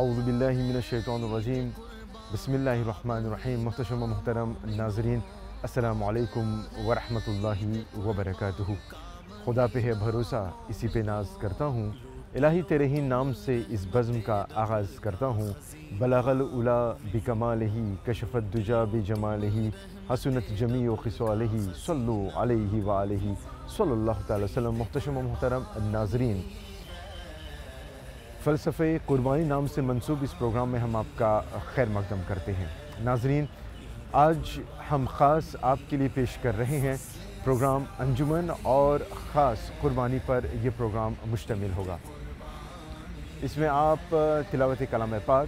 اعوذ باللہ من الشیطان الرجیم بسم اللہ الرحمن الرحیم۔ محتشم و محترم ناظرین، السلام علیکم ورحمۃ اللہ وبرکاتہ۔ خدا پہ ہے بھروسہ، اسی پہ ناز کرتا ہوں، الہی تیرے ہی نام سے اس بزم کا آغاز کرتا ہوں۔ بلغ العلا بکمالہ، کشف الدجا بجمالہ، حسنت جمیع خصالہ، صلو علیہ وآلہ صلی اللہ تعالی وسلم۔ محتشم و محترم ناظرین، فلسفہ قربانی نام سے منسوب اس پروگرام میں ہم آپ کا خیر مقدم کرتے ہیں۔ ناظرین، آج ہم خاص آپ کے لیے پیش کر رہے ہیں پروگرام انجمن، اور خاص قربانی پر یہ پروگرام مشتمل ہوگا۔ اس میں آپ تلاوت کلام پاک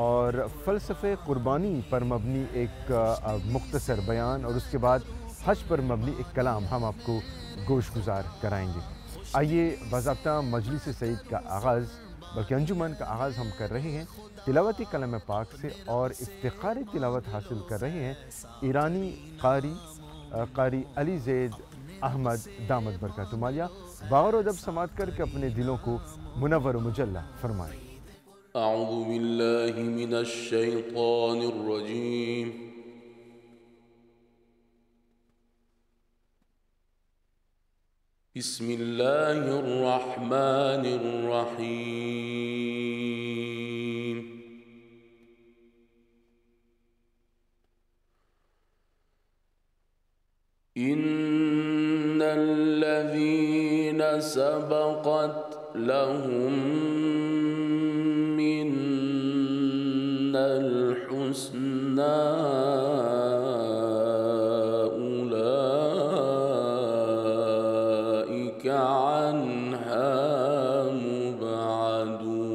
اور فلسفہ قربانی پر مبنی ایک مختصر بیان، اور اس کے بعد حج پر مبنی ایک کلام ہم آپ کو گوش گزار کرائیں گے۔ آئیے، باضابطہ مجلس سعید کا آغاز بلکہ انجمن کا آغاز ہم کر رہے ہیں تلاوت کلام پاک سے، اور افتخار تلاوت حاصل کر رہے ہیں ایرانی قاری علی زید احمد دامت برکاتہ عالیہ۔ باور و ادب سماعت کر کے اپنے دلوں کو منور و مجلہ فرمائیں۔ اعوذ باللہ من الشیطان الرجیم، بسم اللہ الرحمن الرحیم۔ ان الذین سبقت لهم منا الحسنى أولئك عنها مبعدون۔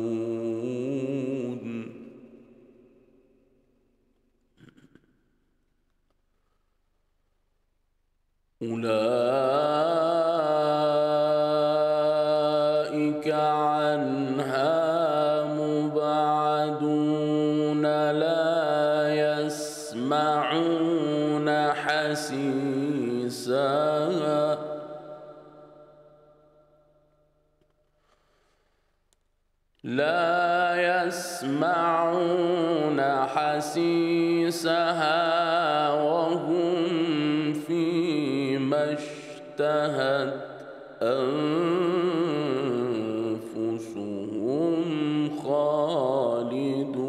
أولئك عنها مبعدون، لا يسمعون حسيسها وهم فيما اشتهت أنفسهم خالدون۔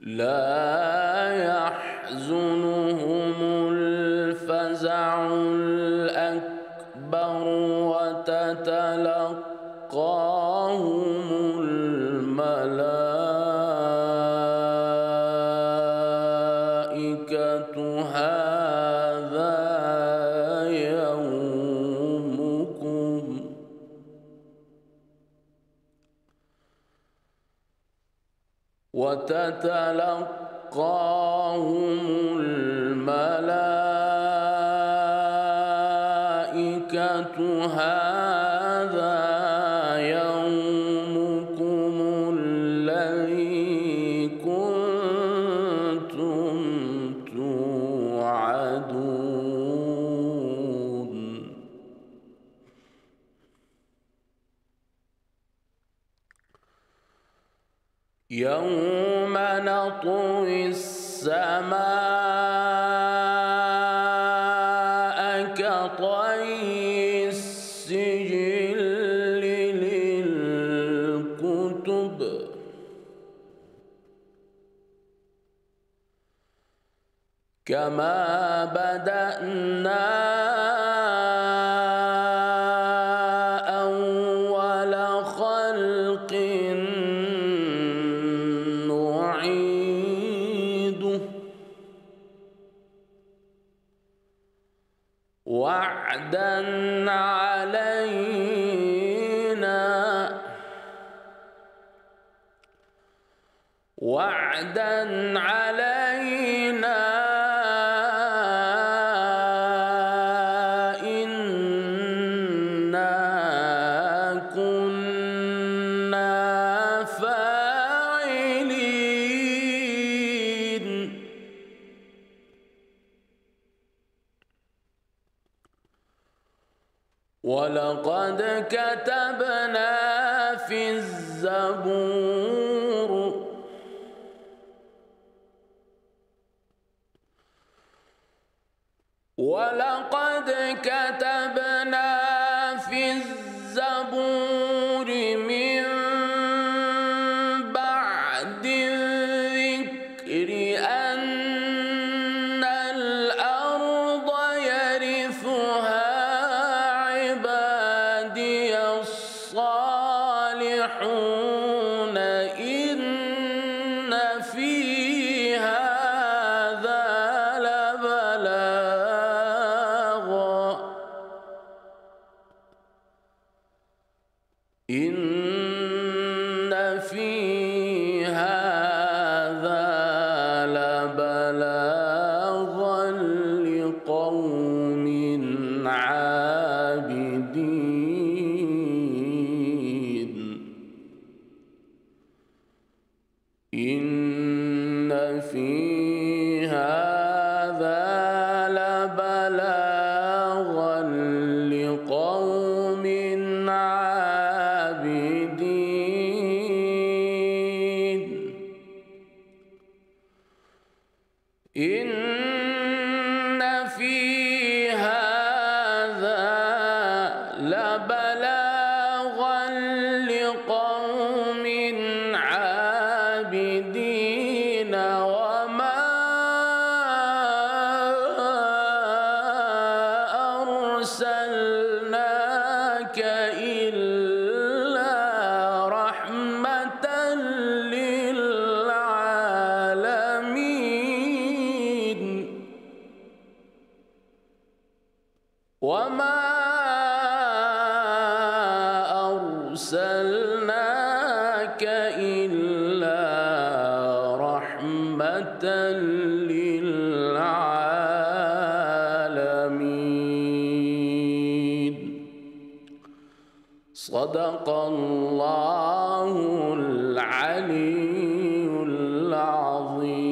لا يحزنهم الفزع الأكبر وتتلقاهم الملائكة هذا يومكم، وتتلقاهم الملائكة هذا يومكم الذي كنتم توعدون۔ يوم نطوي السماء كطي السجل للكتب، كما بدأنا أول خلق نعيده، وعدا علينا إنا كنا فاعلين۔ كتبنا في الزبور ولقد كتبنا في الزبور من بعد الذكر أن الأرض يرثها عبادي الصالحون إن في هذا لبلاغا إن في هذا لبلاغا لقوم عابدين إن في هذا لبلاغا لقوم عابدين إن في هذا لبلاغا لقوم عابدين وما أرسلناك إلا رحمة للعالمين وما أرسلناك إلا رحمة للعالمين صدق الله العلي العظيم.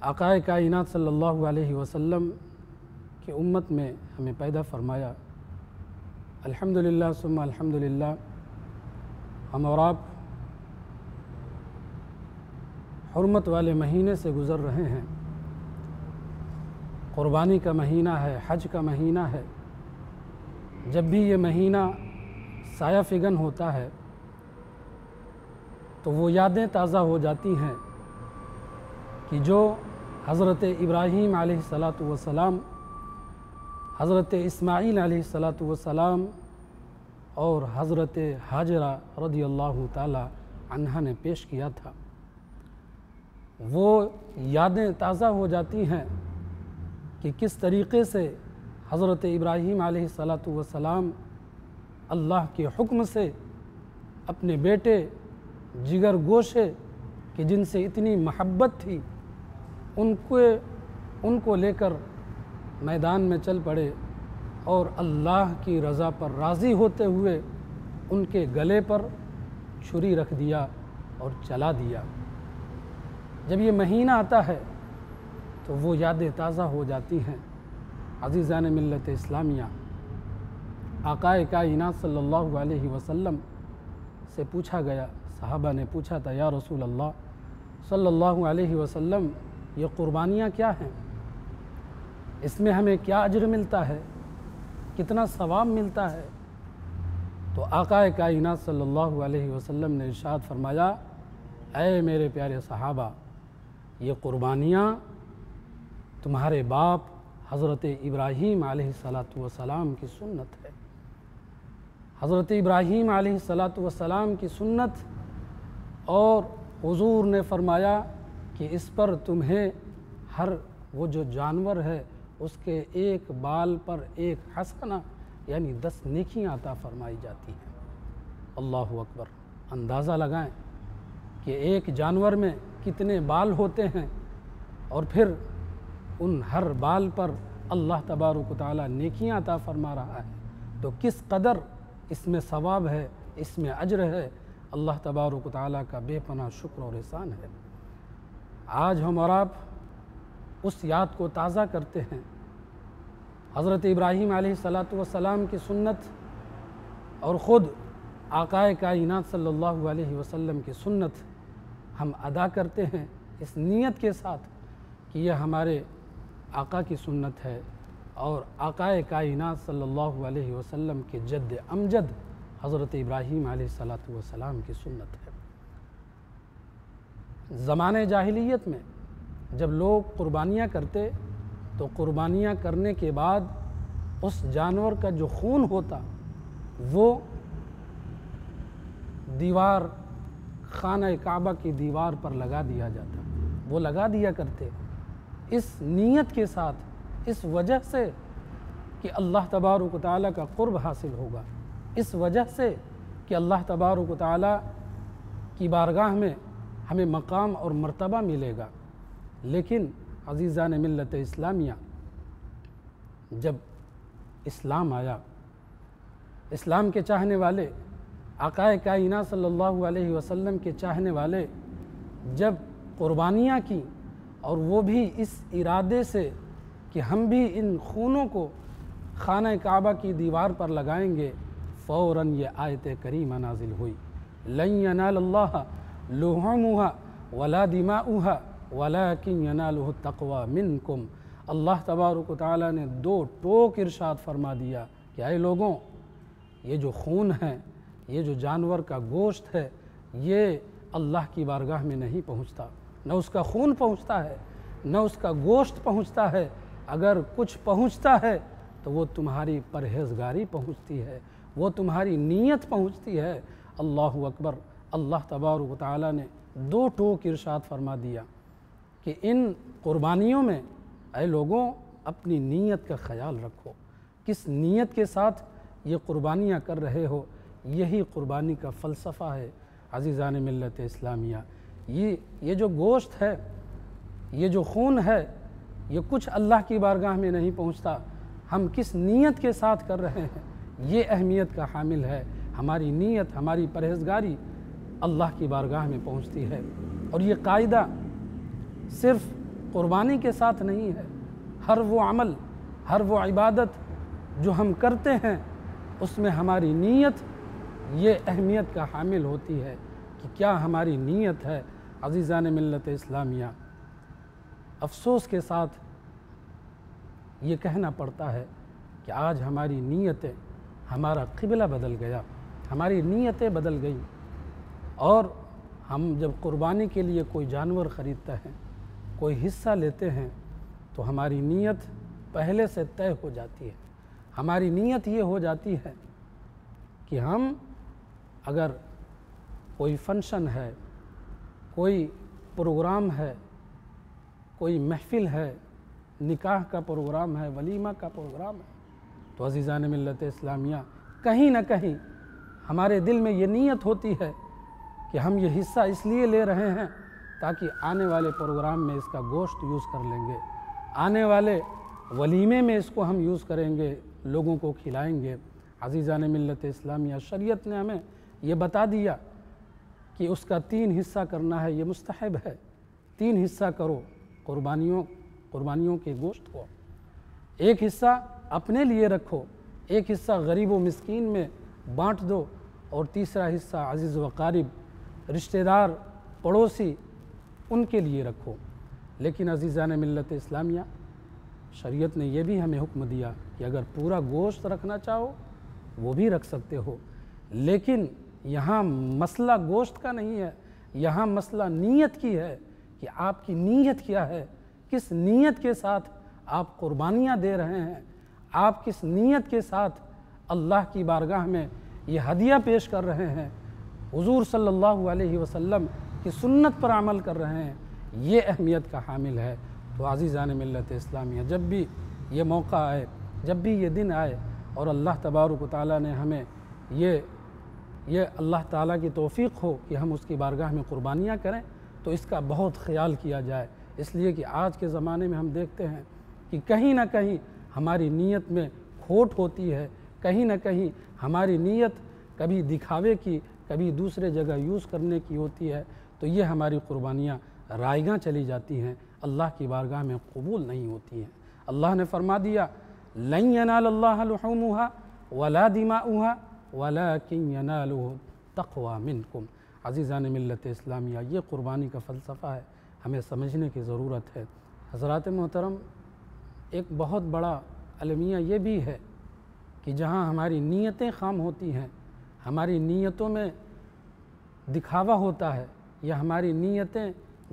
آقا کائنات صلی اللہ علیہ وسلم کی امت میں ہمیں پیدا فرمایا۔ الحمدللہ ثم الحمدللہ، ہم اور آپ حرمت والے مہینے سے گزر رہے ہیں۔ قربانی کا مہینہ ہے، حج کا مہینہ ہے۔ جب بھی یہ مہینہ سایہ فگن ہوتا ہے تو وہ یادیں تازہ ہو جاتی ہیں کہ جو حضرت ابراہیم علیہ السلام، حضرت اسماعیل علیہ السلام اور حضرت ہاجرہ رضی اللہ تعالی عنہا نے پیش کیا تھا، وہ یادیں تازہ ہو جاتی ہیں کہ کس طریقے سے حضرت ابراہیم علیہ السلام اللہ کے حکم سے اپنے بیٹے جگر گوشے کہ جن سے اتنی محبت تھی ان کو لے کر میدان میں چل پڑے اور اللہ کی رضا پر راضی ہوتے ہوئے ان کے گلے پر چھری رکھ دیا اور چلا دیا۔ جب یہ مہینہ آتا ہے تو وہ یادیں تازہ ہو جاتی ہیں۔ عزیزان ملت اسلامیہ، آقا کائنات صلی اللہ علیہ وسلم سے پوچھا گیا، صحابہ نے پوچھا تھا، یا رسول اللہ صلی اللہ علیہ وسلم، یہ قربانیاں کیا ہیں؟ اس میں ہمیں کیا اجر ملتا ہے؟ کتنا ثواب ملتا ہے؟ تو آقا کائنات صلی اللہ علیہ وسلم نے ارشاد فرمایا، اے میرے پیارے صحابہ، یہ قربانیاں تمہارے باپ حضرت ابراہیم علیہ السلام کی سنت ہے۔ حضرت ابراہیم علیہ السلام کی سنت، اور حضور نے فرمایا کہ اس پر تمہیں ہر وہ جو جانور ہے اس کے ایک بال پر ایک حسنہ یعنی 10 نیکیاں عطا فرمائی جاتی ہیں۔ اللہ اکبر! اندازہ لگائیں کہ ایک جانور میں کتنے بال ہوتے ہیں، اور پھر ان ہر بال پر اللہ تبارک و تعالی نیکیاں عطا فرما رہا ہے، تو کس قدر اس میں ثواب ہے، اس میں اجر ہے۔ اللہ تبارک و تعالی کا بے پناہ شکر اور احسان ہے۔ آج ہم اور آپ اس یاد کو تازہ کرتے ہیں، حضرت ابراہیم علیہ السلام کی سنت، اور خود آقا کائنات صلی اللہ علیہ وسلم کی سنت ہم ادا کرتے ہیں اس نیت کے ساتھ کہ یہ ہمارے آقا کی سنت ہے، اور آقا کائنات صلی اللہ علیہ وسلم کے جد امجد حضرت ابراہیم علیہ السلام کی سنت ہے۔ زمانہ جاہلیت میں جب لوگ قربانیاں کرتے تو قربانیاں کرنے کے بعد اس جانور کا جو خون ہوتا وہ دیوار، خانہ کعبہ کی دیوار پر لگا دیا جاتا، وہ لگا دیا کرتے اس نیت کے ساتھ، اس وجہ سے کہ اللہ تبارک و تعالیٰ کا قرب حاصل ہوگا، اس وجہ سے کہ اللہ تبارک و تعالیٰ کی بارگاہ میں ہمیں مقام اور مرتبہ ملے گا۔ لیکن عزیزان ملت اسلامیہ، جب اسلام آیا، اسلام کے چاہنے والے، آقا کائنات صلی اللہ علیہ وسلم کے چاہنے والے جب قربانیاں کی، اور وہ بھی اس ارادے سے کہ ہم بھی ان خونوں کو خانہ کعبہ کی دیوار پر لگائیں گے، فوراً یہ آیت کریمہ نازل ہوئی، لن ینال اللہ لحومها ولا دماؤها ولکن ینالہ التقوی منکم۔ اللہ تبارک و تعالیٰ نے 2 ٹوک ارشاد فرما دیا کہ اے لوگوں، یہ جو خون ہے، یہ جو جانور کا گوشت ہے، یہ اللہ کی بارگاہ میں نہیں پہنچتا، نہ اس کا خون پہنچتا ہے، نہ اس کا گوشت پہنچتا ہے۔ اگر کچھ پہنچتا ہے تو وہ تمہاری پرہیزگاری پہنچتی ہے، وہ تمہاری نیت پہنچتی ہے۔ اللہ اکبر! اللہ تبارک و تعالیٰ نے 2 ٹوک ارشاد فرما دیا کہ ان قربانیوں میں اے لوگوں اپنی نیت کا خیال رکھو، کس نیت کے ساتھ یہ قربانیاں کر رہے ہو، یہی قربانی کا فلسفہ ہے۔ عزیزان ملت اسلامیہ، یہ جو گوشت ہے، یہ جو خون ہے، یہ کچھ اللہ کی بارگاہ میں نہیں پہنچتا، ہم کس نیت کے ساتھ کر رہے ہیں یہ اہمیت کا حامل ہے۔ ہماری نیت، ہماری پرہیزگاری اللہ کی بارگاہ میں پہنچتی ہے۔ اور یہ قاعدہ صرف قربانی کے ساتھ نہیں ہے۔ ہر وہ عمل، ہر وہ عبادت جو ہم کرتے ہیں اس میں ہماری نیت یہ اہمیت کا حامل ہوتی ہے کہ کیا ہماری نیت ہے۔ عزیزان ملت اسلامیہ، افسوس کے ساتھ یہ کہنا پڑتا ہے کہ آج ہماری نیتیں، ہمارا قبلہ بدل گیا، ہماری نیتیں بدل گئیں، اور ہم جب قربانی کے لیے کوئی جانور خریدتا ہے، کوئی حصہ لیتے ہیں، تو ہماری نیت پہلے سے طے ہو جاتی ہے۔ ہماری نیت یہ ہو جاتی ہے کہ ہم اگر کوئی فنکشن ہے، کوئی پروگرام ہے، کوئی محفل ہے، نکاح کا پروگرام ہے، ولیمہ کا پروگرام ہے، تو عزیزان ملت اسلامیہ کہیں نہ کہیں ہمارے دل میں یہ نیت ہوتی ہے کہ ہم یہ حصہ اس لیے لے رہے ہیں تاکہ آنے والے پروگرام میں اس کا گوشت یوز کر لیں گے، آنے والے ولیمے میں اس کو ہم یوز کریں گے، لوگوں کو کھلائیں گے۔ عزیزان ملت اسلامیہ، شریعت نے ہمیں یہ بتا دیا کہ اس کا 3 حصہ کرنا ہے، یہ مستحب ہے۔ 3 حصہ کرو قربانیوں کے گوشت کو، 1 حصہ اپنے لیے رکھو، 1 حصہ غریب و مسکین میں بانٹ دو، اور تیسرا حصہ عزیز و قارب، رشتہ دار، پڑوسی، ان کے لیے رکھو۔ لیکن عزیزان ملت اسلامیہ، شریعت نے یہ بھی ہمیں حکم دیا کہ اگر پورا گوشت رکھنا چاہو وہ بھی رکھ سکتے ہو، لیکن یہاں مسئلہ گوشت کا نہیں ہے، یہاں مسئلہ نیت کی ہے کہ آپ کی نیت کیا ہے، کس نیت کے ساتھ آپ قربانیاں دے رہے ہیں، آپ کس نیت کے ساتھ اللہ کی بارگاہ میں یہ ہدیہ پیش کر رہے ہیں، حضور صلی اللہ علیہ وسلم کی سنت پر عمل کر رہے ہیں، یہ اہمیت کا حامل ہے۔ تو عزیزان ملت اسلامیہ، جب بھی یہ موقع آئے، جب بھی یہ دن آئے اور اللہ تبارک و تعالیٰ نے ہمیں یہ اللہ تعالیٰ کی توفیق ہو کہ ہم اس کی بارگاہ میں قربانیاں کریں، تو اس کا بہت خیال کیا جائے، اس لیے کہ آج کے زمانے میں ہم دیکھتے ہیں کہ کہیں نہ کہیں ہماری نیت میں کھوٹ ہوتی ہے، کہیں نہ کہیں ہماری نیت کبھی دکھاوے کی، کبھی دوسرے جگہ یوز کرنے کی ہوتی ہے، تو یہ ہماری قربانیاں رائیگاں چلی جاتی ہیں، اللہ کی بارگاہ میں قبول نہیں ہوتی ہیں۔ اللہ نے فرما دیا لَن يَنَالَ اللَّهَ لُحُومُهَا وَلَا دِمَاؤُهَا وَلَكِنْ يَنَالُهُ التَّقْوَى مِنْكُمْ۔ عزیزان ملت اسلامیہ، یہ قربانی کا فلسفہ ہے، ہمیں سمجھنے کی ضرورت ہے۔ حضرات محترم، ایک بہت بڑا المیہ یہ بھی ہے کہ جہاں ہماری نیتیں خام ہوتی ہیں، ہماری نیتوں میں دکھاوا ہوتا ہے، یا ہماری نیتیں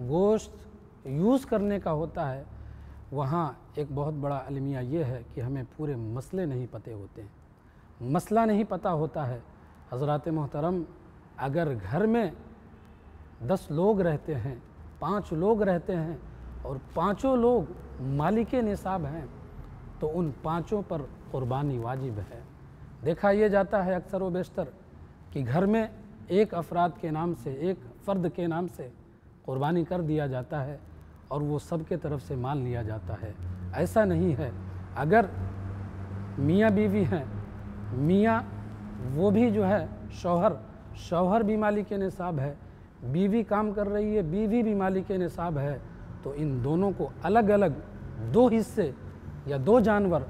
گوشت یوز کرنے کا ہوتا ہے، وہاں ایک بہت بڑا المیہ یہ ہے کہ ہمیں پورے مسئلے نہیں پتہ ہوتے ہیں، مسئلہ نہیں پتہ ہوتا ہے۔ حضرات محترم، اگر گھر میں 10 لوگ رہتے ہیں، 5 لوگ رہتے ہیں، اور 5 لوگ مالک نصاب ہیں، تو ان 5 پر قربانی واجب ہے۔ دیکھا یہ جاتا ہے اکثر و بیشتر کہ گھر میں ایک افراد کے نام سے، ایک فرد کے نام سے قربانی کر دیا جاتا ہے، اور وہ سب کے طرف سے مال لیا جاتا ہے۔ ایسا نہیں ہے۔ اگر میاں بیوی ہیں، میاں وہ بھی جو ہے شوہر بھی مالک نصاب ہے، بیوی کام کر رہی ہے، بیوی بھی مالک نصاب ہے، تو ان دونوں کو الگ الگ 2 حصے یا 2 جانور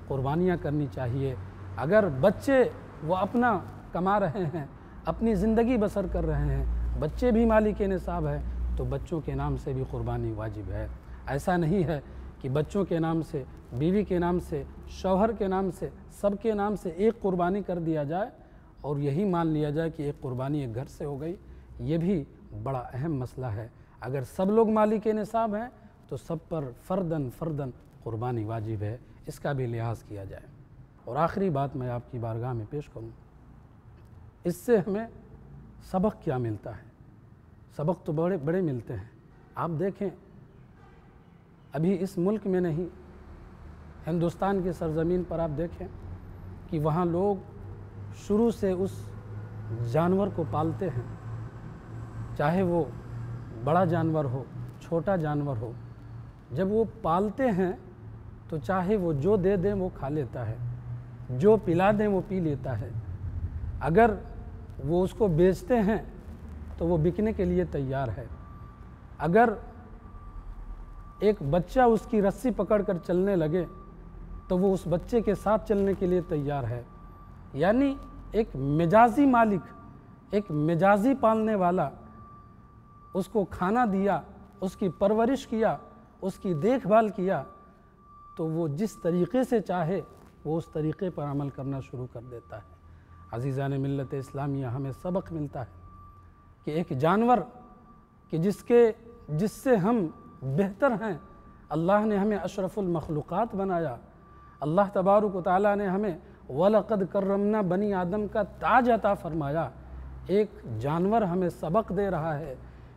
قربانیاں کرنی چاہیے۔ اگر بچے وہ اپنا کما رہے ہیں، اپنی زندگی بسر کر رہے ہیں، بچے بھی مالک نصاب ہے، تو بچوں کے نام سے بھی قربانی واجب ہے۔ ایسا نہیں ہے کہ بچوں کے نام سے، بیوی کے نام سے، شوہر کے نام سے، سب کے نام سے ایک قربانی کر دیا جائے اور یہی مان لیا جائے کہ ایک قربانی ایک گھر سے ہو گئی۔ یہ بھی بڑا اہم مسئلہ ہے۔ اگر سب لوگ مالک نصاب ہیں تو سب پر فرداً قربانی واجب ہے، اس کا بھی لحاظ کیا جائے۔ اور آخری بات میں آپ کی بارگاہ میں پیش کروں، اس سے ہمیں سبق کیا ملتا ہے؟ سبق تو بڑے ملتے ہیں۔ آپ دیکھیں، ابھی اس ملک میں نہیں، ہندوستان کی سرزمین پر آپ دیکھیں کہ وہاں لوگ شروع سے اس جانور کو پالتے ہیں، چاہے وہ بڑا جانور ہو، چھوٹا جانور ہو۔ جب وہ پالتے ہیں تو چاہے وہ جو دے دیں وہ کھا لیتا ہے، جو پلا دیں وہ پی لیتا ہے۔ اگر وہ اس کو بیچتے ہیں، تو وہ بکنے کے لیے تیار ہے۔ اگر ایک بچہ اس کی رسی پکڑ کر چلنے لگے تو وہ اس بچے کے ساتھ چلنے کے لیے تیار ہے۔ یعنی ایک مجازی مالک، ایک مجازی پالنے والا اس کو کھانا دیا، اس کی پرورش کیا، اس کی دیکھ بھال کیا، تو وہ جس طریقے سے چاہے وہ اس طریقے پر عمل کرنا شروع کر دیتا ہے۔ عزیزان ملت اسلامیہ، ہمیں سبق ملتا ہے کہ ایک جانور کہ جس سے ہم بہتر ہیں، اللہ نے ہمیں اشرف المخلوقات بنایا، اللہ تبارک و تعالیٰ نے ہمیں وَلَقَدْ كَرَّمْنَا بنی آدم کا تاج عطا فرمایا۔ ایک جانور ہمیں سبق دے رہا ہے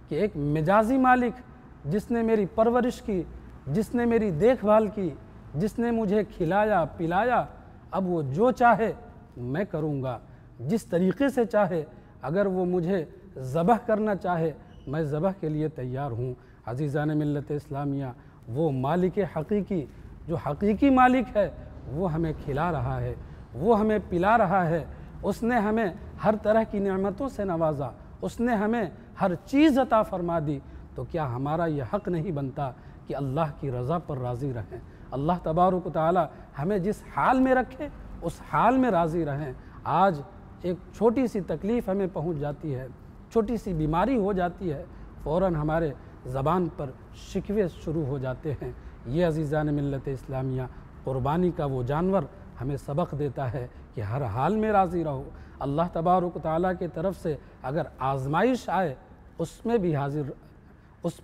کہ ایک مجازی مالک جس نے میری پرورش کی، جس نے میری دیکھ بھال کی، جس نے مجھے کھلایا پلایا، اب وہ جو چاہے میں کروں گا، جس طریقے سے چاہے، اگر وہ مجھے ذبح کرنا چاہے میں ذبح کے لیے تیار ہوں۔ عزیزان ملت اسلامیہ، وہ مالک حقیقی، جو حقیقی مالک ہے، وہ ہمیں کھلا رہا ہے، وہ ہمیں پلا رہا ہے، اس نے ہمیں ہر طرح کی نعمتوں سے نوازا، اس نے ہمیں ہر چیز عطا فرما دی، تو کیا ہمارا یہ حق نہیں بنتا کہ اللہ کی رضا پر راضی رہیں؟ اللہ تبارک و تعالی ہمیں جس حال میں رکھے اس حال میں راضی رہیں۔ آج ایک چھوٹی سی تکلیف ہمیں پہنچ جاتی ہے، چھوٹی سی بیماری ہو جاتی ہے، فوراً ہمارے زبان پر شکوے شروع ہو جاتے ہیں۔ یہ عزیزان ملت اسلامیہ، قربانی کا وہ جانور ہمیں سبق دیتا ہے کہ ہر حال میں راضی رہو۔ اللہ تبارک و تعالیٰ کی طرف سے اگر آزمائش آئے اس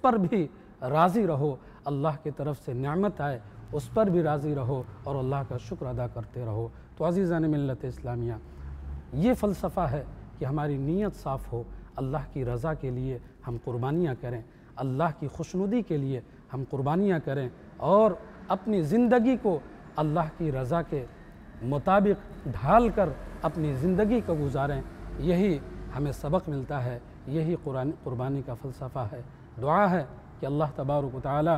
پر بھی راضی رہو، اللہ کی طرف سے نعمت آئے اس پر بھی راضی رہو اور اللہ کا شکر ادا کرتے رہو۔ تو عزیزان ملت اسلامیہ، یہ فلسفہ ہے کہ ہماری نیت صاف ہو، اللہ کی رضا کے لیے ہم قربانیاں کریں، اللہ کی خوشنودی کے لیے ہم قربانیاں کریں اور اپنی زندگی کو اللہ کی رضا کے مطابق ڈھال کر اپنی زندگی کو گزاریں۔ یہی ہمیں سبق ملتا ہے، یہی قربانی کا فلسفہ ہے۔ دعا ہے کہ اللہ تبارک و تعالی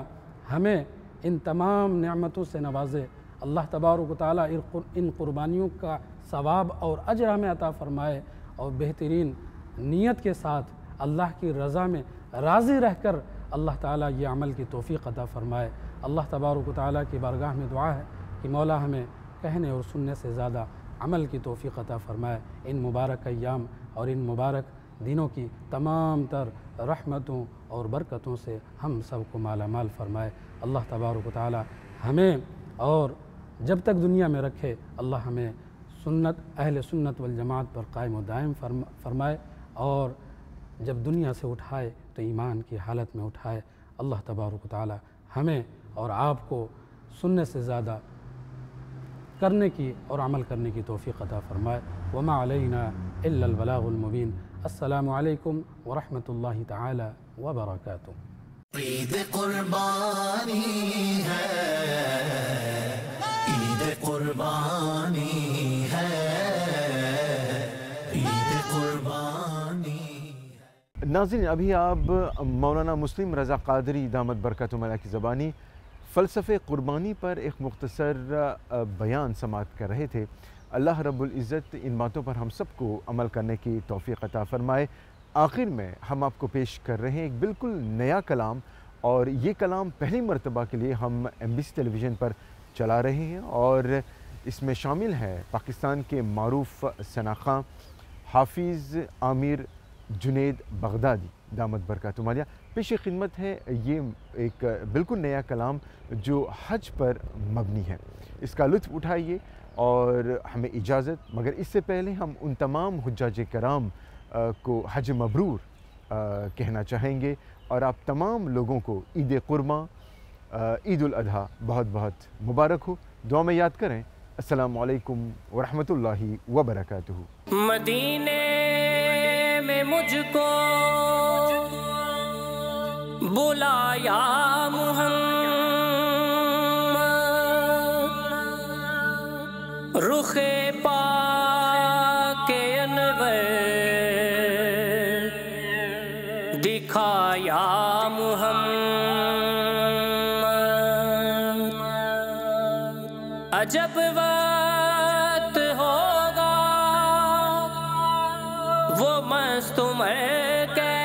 ہمیں ان تمام نعمتوں سے نوازے، اللہ تبارک و تعالی ان قربانیوں کا ثواب اور اجر ہمیں عطا فرمائے اور بہترین نیت کے ساتھ اللہ کی رضا میں راضی رہ کر اللہ تعالیٰ یہ عمل کی توفیق عطا فرمائے۔ اللہ تبارک و تعالیٰ کی بارگاہ میں دعا ہے کہ مولا ہمیں کہنے اور سننے سے زیادہ عمل کی توفیق عطا فرمائے۔ ان مبارک ایام اور ان مبارک دنوں کی تمام تر رحمتوں اور برکتوں سے ہم سب کو مالا مال فرمائے۔ اللہ تبارک و تعالیٰ ہمیں اور جب تک دنیا میں رکھے اللہ ہمیں اہل سنت والجماعت پر قائم و دائم فرمائے، اور جب دنیا سے اٹھائے تو ایمان کی حالت میں اٹھائے۔ اللہ تبارک و تعالیٰ ہمیں اور آپ کو سننے سے زیادہ کرنے کی اور عمل کرنے کی توفیق عطا فرمائے۔ وما علینا الا البلاغ المبین۔ السلام علیکم ورحمۃ اللہ تعالی وبرکاتہ۔ عید قربانی ہے، عید قربانی ہے، عید قربانی۔ ناظرین، ابھی آپ مولانا مسلم رضا قادری دامت برکاتہم علیہ کی زبانی فلسفہ قربانی پر ایک مختصر بیان سماعت کر رہے تھے۔ اللہ رب العزت ان باتوں پر ہم سب کو عمل کرنے کی توفیق عطا فرمائے۔ آخر میں ہم آپ کو پیش کر رہے ہیں ایک بالکل نیا کلام، اور یہ کلام پہلی مرتبہ کے لیے ہم MBC ٹیلی ویژن پر چلا رہے ہیں، اور اس میں شامل ہے پاکستان کے معروف ثناء حافظ عامر جنید بغدادی دامت برکاتہم علیہ۔ پیش خدمت ہے یہ ایک بالکل نیا کلام جو حج پر مبنی ہے۔ اس کا لطف اٹھائیے اور ہمیں اجازت، مگر اس سے پہلے ہم ان تمام حجاج کرام کو حج مبرور کہنا چاہیں گے، اور آپ تمام لوگوں کو عید قرباں، عید الاضحیٰ بہت بہت مبارک ہو۔ دعا میں یاد کریں۔ السلام علیکم ورحمۃ اللہ وبرکاتہ۔ مدینے میں مجھ کو بلایا محمد، رخ پاک انور دکھایا محمد، عجب وقت ہوگا وہ مستمر کیسا،